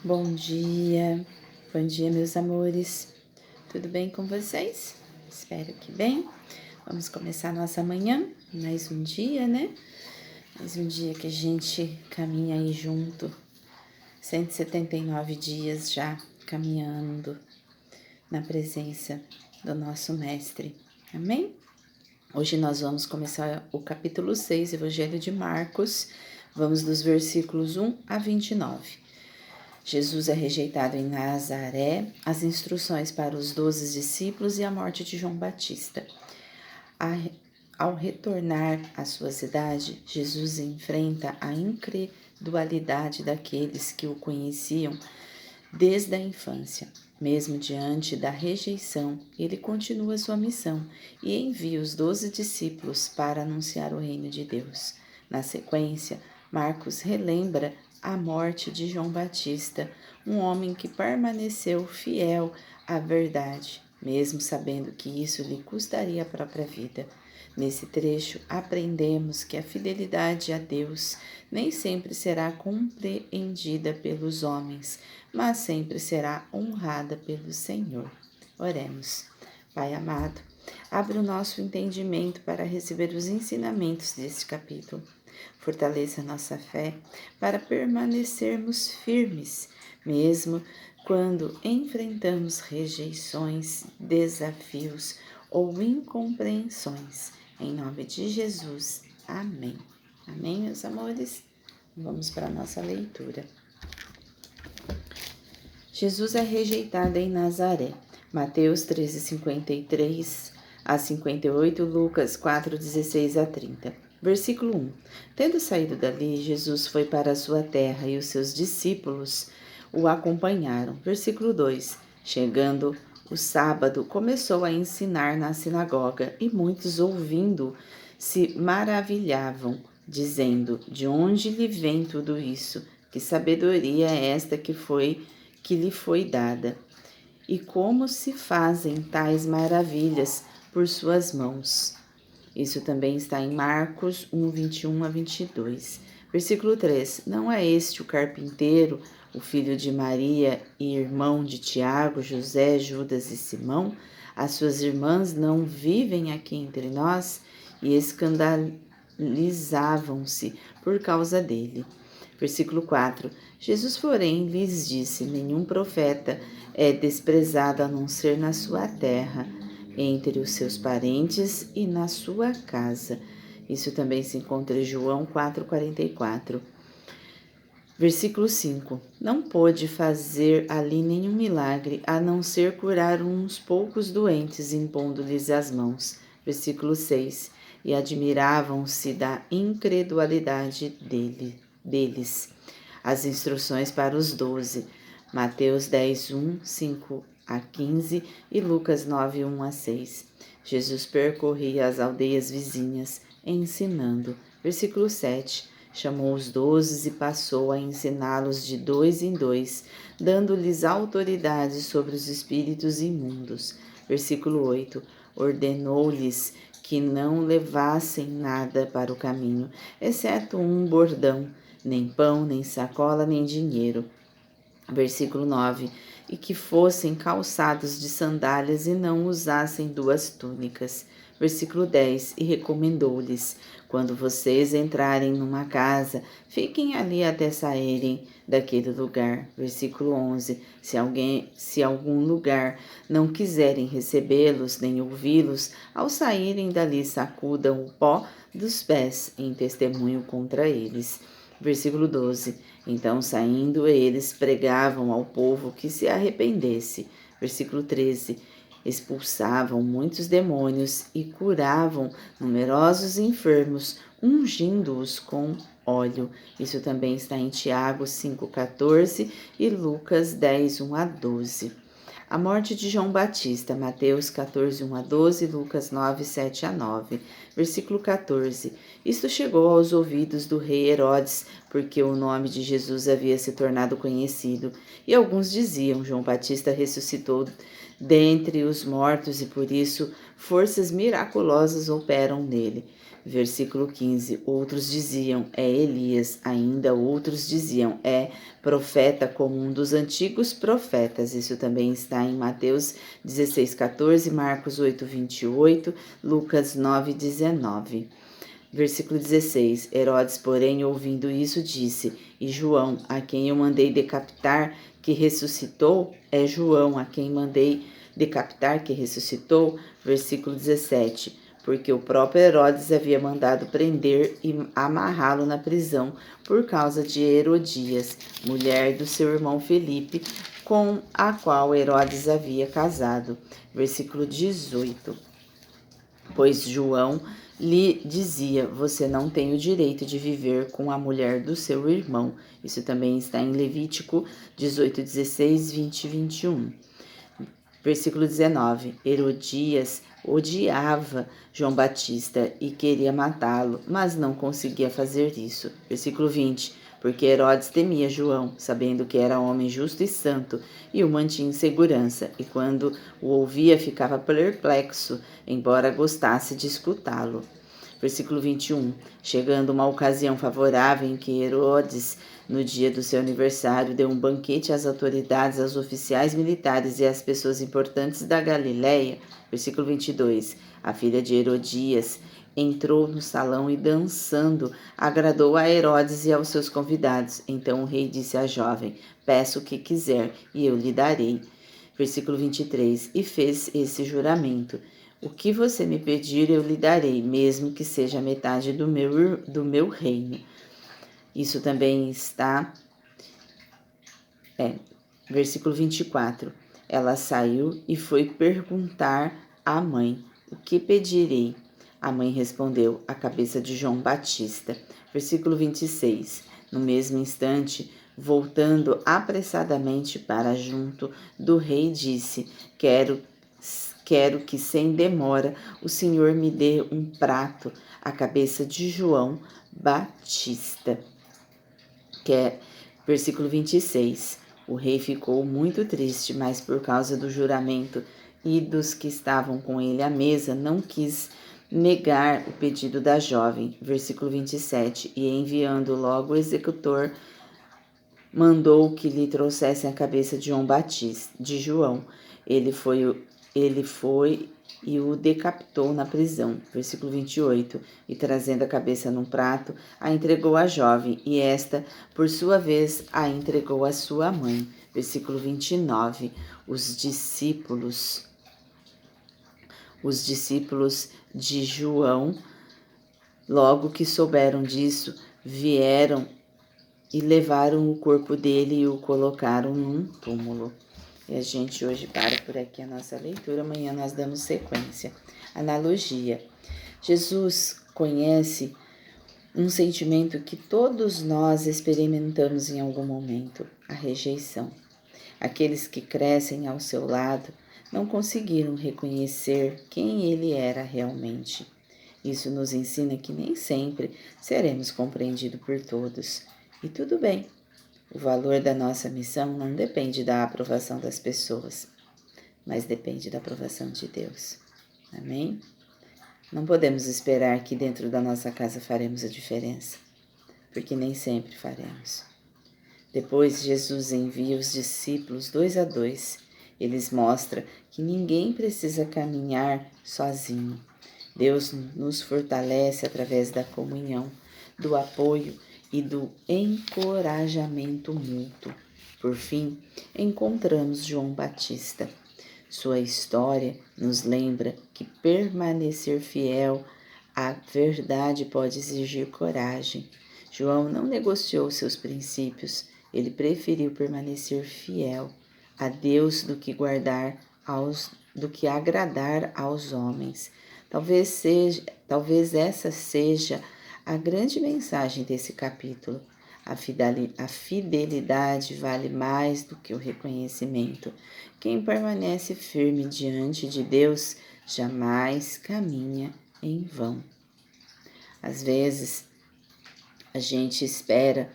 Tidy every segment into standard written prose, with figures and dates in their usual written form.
Bom dia meus amores, tudo bem com vocês? Espero que bem. Vamos começar nossa manhã, mais um dia, né? Mais um dia que a gente caminha aí junto, 179 dias já caminhando na presença do nosso Mestre, amém? Hoje nós vamos começar o capítulo 6, Evangelho de Marcos, vamos dos versículos 1 a 29. Jesus é rejeitado em Nazaré, as instruções para os 12 discípulos e a morte de João Batista. Ao retornar à sua cidade, Jesus enfrenta a incredulidade daqueles que o conheciam desde a infância. Mesmo diante da rejeição, ele continua sua missão e envia os 12 discípulos para anunciar o reino de Deus. Na sequência, Marcos relembra a morte de João Batista, um homem que permaneceu fiel à verdade, mesmo sabendo que isso lhe custaria a própria vida. Nesse trecho, aprendemos que a fidelidade a Deus nem sempre será compreendida pelos homens, mas sempre será honrada pelo Senhor. Oremos. Pai amado, abre o nosso entendimento para receber os ensinamentos deste capítulo. Fortaleça nossa fé para permanecermos firmes, mesmo quando enfrentamos rejeições, desafios ou incompreensões. Em nome de Jesus. Amém. Amém, meus amores? Vamos para a nossa leitura. Jesus é rejeitado em Nazaré. Mateus 13, 53 a 58, Lucas 4, 16 a 30. Versículo 1. Tendo saído dali, Jesus foi para a sua terra e os seus discípulos o acompanharam. Versículo 2. Chegando o sábado, começou a ensinar na sinagoga e muitos ouvindo se maravilhavam, dizendo: de onde lhe vem tudo isso? Que sabedoria é esta que lhe foi dada? E como se fazem tais maravilhas por suas mãos? Isso também está em Marcos 1, 21 a 22. Versículo 3. Não é este o carpinteiro, o filho de Maria e irmão de Tiago, José, Judas e Simão? As suas irmãs não vivem aqui entre nós? E escandalizavam-se por causa dele. Versículo 4. Jesus, porém, lhes disse: nenhum profeta é desprezado a não ser na sua terra, entre os seus parentes e na sua casa. Isso também se encontra em João 4,44. Versículo 5. Não pôde fazer ali nenhum milagre, a não ser curar uns poucos doentes, impondo-lhes as mãos. Versículo 6. E admiravam-se da incredulidade deles. As instruções para os 12. Mateus 10, 1, 5 a 15 e Lucas 9, 1 a 6. Jesus percorria as aldeias vizinhas, ensinando. Versículo 7. Chamou os 12 e passou a ensiná-los de 2 em 2, dando-lhes autoridade sobre os espíritos imundos. Versículo 8. Ordenou-lhes que não levassem nada para o caminho, exceto um bordão, nem pão, nem sacola, nem dinheiro. Versículo 9. E que fossem calçados de sandálias e não usassem 2 túnicas. Versículo 10. E recomendou-lhes: quando vocês entrarem numa casa, fiquem ali até saírem daquele lugar. Versículo 11. Se algum lugar não quiserem recebê-los nem ouvi-los, ao saírem dali sacudam o pó dos pés em testemunho contra eles. Versículo 12. Então, saindo, eles pregavam ao povo que se arrependesse. Versículo 13. Expulsavam muitos demônios e curavam numerosos enfermos, ungindo-os com óleo. Isso também está em Tiago 5,14 e Lucas 10, 1 a 12. A morte de João Batista, Mateus 14, 1 a 12, Lucas 9, 7 a 9. Versículo 14. Isto chegou aos ouvidos do rei Herodes, porque o nome de Jesus havia se tornado conhecido. E alguns diziam: João Batista ressuscitou dentre os mortos e por isso forças miraculosas operam nele. Versículo 15, outros diziam, é Elias, ainda outros diziam, é profeta como um dos antigos profetas. Isso também está em Mateus 16:14, Marcos 8:28, Lucas 9:19. Versículo 16, Herodes, porém, ouvindo isso, disse, e João, a quem eu mandei decapitar, que ressuscitou, é João, a quem mandei decapitar, que ressuscitou. Versículo 17, porque o próprio Herodes havia mandado prender e amarrá-lo na prisão por causa de Herodias, mulher do seu irmão Felipe, com a qual Herodes havia casado. Versículo 18, pois João lhe dizia, você não tem o direito de viver com a mulher do seu irmão. Isso também está em Levítico 18, 16, 20 e 21. Versículo 19, Herodias odiava João Batista e queria matá-lo, mas não conseguia fazer isso. Versículo 20, porque Herodes temia João, sabendo que era homem justo e santo, e o mantinha em segurança, e quando o ouvia ficava perplexo, embora gostasse de escutá-lo. Versículo 21, chegando uma ocasião favorável em que Herodes, no dia do seu aniversário, deu um banquete às autoridades, aos oficiais militares e às pessoas importantes da Galiléia. Versículo 22, a filha de Herodias entrou no salão e, dançando, agradou a Herodes e aos seus convidados. Então o rei disse à jovem, peça o que quiser e eu lhe darei. Versículo 23, e fez esse juramento, o que você me pedir eu lhe darei, mesmo que seja metade do meu reino. Isso também está, versículo 24. Ela saiu e foi perguntar à mãe, o que pedirei? A mãe respondeu, a cabeça de João Batista. Versículo 26. No mesmo instante, voltando apressadamente para junto do rei, disse, quero que sem demora o Senhor me dê um prato, a cabeça de João Batista. Versículo 26. O rei ficou muito triste, mas por causa do juramento e dos que estavam com ele à mesa, não quis negar o pedido da jovem. Versículo 27. E enviando logo o executor, mandou que lhe trouxessem a cabeça de João Batista, de João. Ele foi e o decapitou na prisão. Versículo 28. E trazendo a cabeça num prato, a entregou à jovem, e esta, por sua vez, a entregou à sua mãe. Versículo 29. Os discípulos de João, logo que souberam disso, vieram e levaram o corpo dele e o colocaram num túmulo. E a gente hoje para por aqui a nossa leitura, amanhã nós damos sequência. Analogia. Jesus conhece um sentimento que todos nós experimentamos em algum momento, a rejeição. Aqueles que crescem ao seu lado não conseguiram reconhecer quem ele era realmente. Isso nos ensina que nem sempre seremos compreendidos por todos. E tudo bem. O valor da nossa missão não depende da aprovação das pessoas, mas depende da aprovação de Deus. Amém? Não podemos esperar que dentro da nossa casa faremos a diferença, porque nem sempre faremos. Depois, Jesus envia os discípulos 2 a 2. Eles mostram que ninguém precisa caminhar sozinho. Deus nos fortalece através da comunhão, do apoio e do encorajamento mútuo. Por fim, encontramos João Batista. Sua história nos lembra que permanecer fiel à verdade pode exigir coragem. João não negociou seus princípios, ele preferiu permanecer fiel a Deus do que agradar aos homens. Talvez essa seja a grande mensagem desse capítulo. A fidelidade vale mais do que o reconhecimento. Quem permanece firme diante de Deus jamais caminha em vão. Às vezes, a gente espera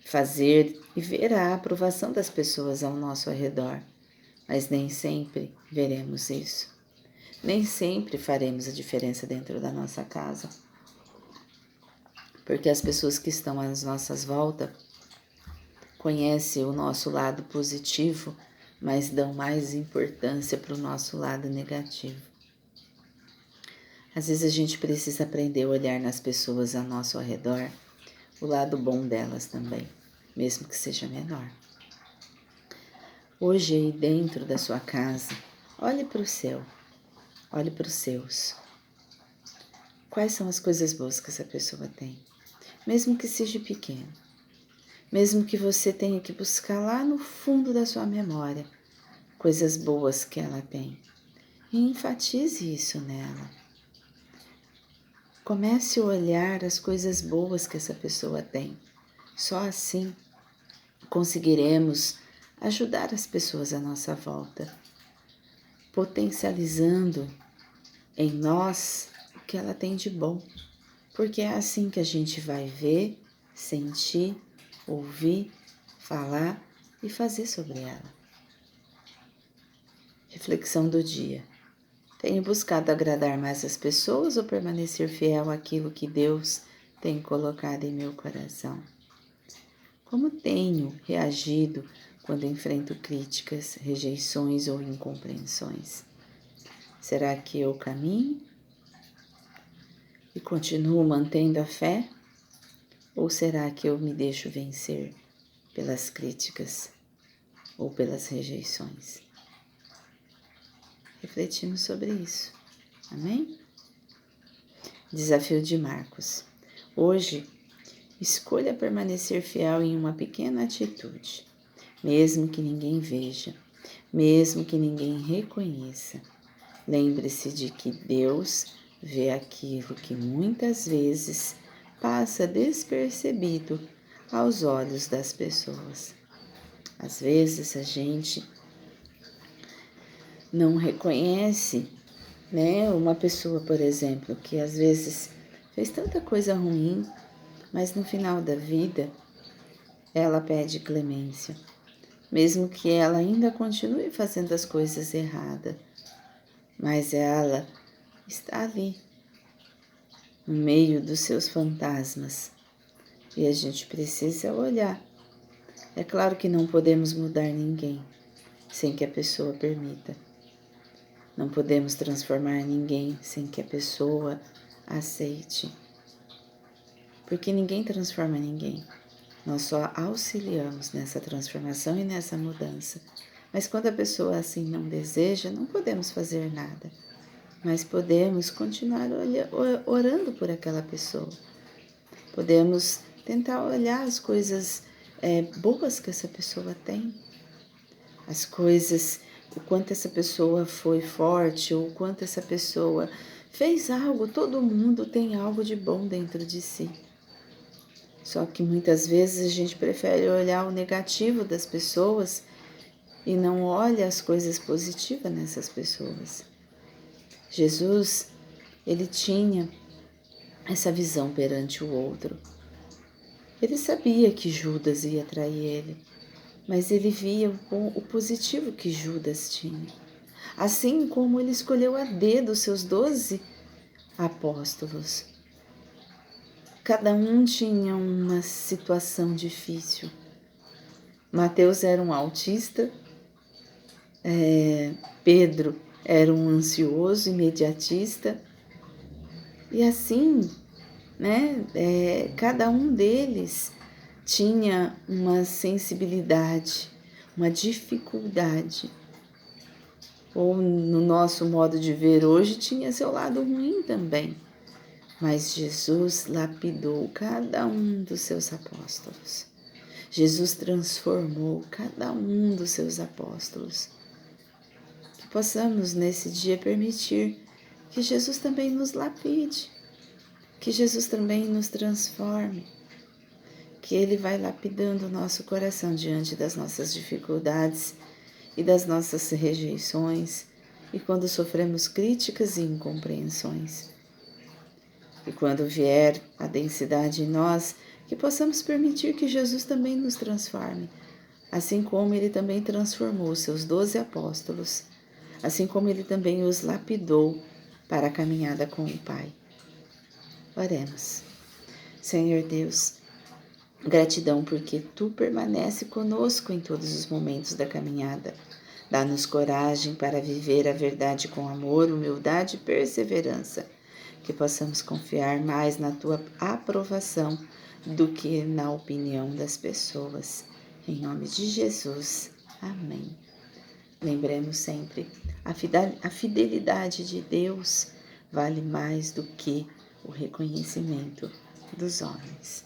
fazer e ver a aprovação das pessoas ao nosso redor, mas nem sempre veremos isso. Nem sempre faremos a diferença dentro da nossa casa. porque as pessoas que estão às nossas voltas conhecem o nosso lado positivo, mas dão mais importância para o nosso lado negativo. Às vezes a gente precisa aprender a olhar nas pessoas ao nosso redor o lado bom delas também, mesmo que seja menor. Hoje aí dentro da sua casa, olhe para o céu, olhe para os seus. Quais são as coisas boas que essa pessoa tem? Mesmo que seja pequeno, mesmo que você tenha que buscar lá no fundo da sua memória coisas boas que ela tem. E enfatize isso nela. Comece a olhar as coisas boas que essa pessoa tem. Só assim conseguiremos ajudar as pessoas à nossa volta, potencializando em nós o que ela tem de bom. Porque é assim que a gente vai ver, sentir, ouvir, falar e fazer sobre ela. Reflexão do dia. Tenho buscado agradar mais as pessoas ou permanecer fiel àquilo que Deus tem colocado em meu coração? Como tenho reagido quando enfrento críticas, rejeições ou incompreensões? Será que eu caminho e continuo mantendo a fé? Ou será que eu me deixo vencer pelas críticas ou pelas rejeições? Refletimos sobre isso. Amém? Desafio de Marcos. Hoje, escolha permanecer fiel em uma pequena atitude, mesmo que ninguém veja, mesmo que ninguém reconheça. Lembre-se de que Deus vê aquilo que muitas vezes passa despercebido aos olhos das pessoas. Às vezes a gente não reconhece, né? Uma pessoa, por exemplo, que às vezes fez tanta coisa ruim, mas no final da vida ela pede clemência, mesmo que ela ainda continue fazendo as coisas erradas, mas ela está ali, no meio dos seus fantasmas, e a gente precisa olhar. É claro que não podemos mudar ninguém sem que a pessoa permita. Não podemos transformar ninguém sem que a pessoa aceite. Porque ninguém transforma ninguém. Nós só auxiliamos nessa transformação e nessa mudança. Mas quando a pessoa assim não deseja, não podemos fazer nada. Mas podemos continuar orando por aquela pessoa. Podemos tentar olhar as coisas boas que essa pessoa tem. As coisas, o quanto essa pessoa foi forte, ou o quanto essa pessoa fez algo. Todo mundo tem algo de bom dentro de si. Só que muitas vezes a gente prefere olhar o negativo das pessoas e não olha as coisas positivas nessas pessoas. Jesus, ele tinha essa visão perante o outro. Ele sabia que Judas ia trair ele, mas ele via o positivo que Judas tinha. Assim como ele escolheu a dedo os seus 12 apóstolos. Cada um tinha uma situação difícil. Mateus era um autista, Pedro era um ansioso, imediatista. E assim, né, cada um deles tinha uma sensibilidade, uma dificuldade. Ou no nosso modo de ver hoje, tinha seu lado ruim também. Mas Jesus lapidou cada um dos seus apóstolos. Jesus transformou cada um dos seus apóstolos. Que possamos nesse dia permitir que Jesus também nos lapide, que Jesus também nos transforme, que Ele vai lapidando o nosso coração diante das nossas dificuldades e das nossas rejeições e quando sofremos críticas e incompreensões. E quando vier a densidade em nós, que possamos permitir que Jesus também nos transforme, assim como Ele também transformou os seus 12 apóstolos, assim como Ele também os lapidou para a caminhada com o Pai. Oremos. Senhor Deus, gratidão porque Tu permanece conosco em todos os momentos da caminhada. Dá-nos coragem para viver a verdade com amor, humildade e perseverança. Que possamos confiar mais na Tua aprovação do que na opinião das pessoas. Em nome de Jesus. Amém. Lembremos sempre, a fidelidade de Deus vale mais do que o reconhecimento dos homens.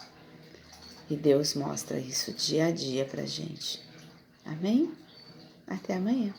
E Deus mostra isso dia a dia pra gente. Amém? Até amanhã.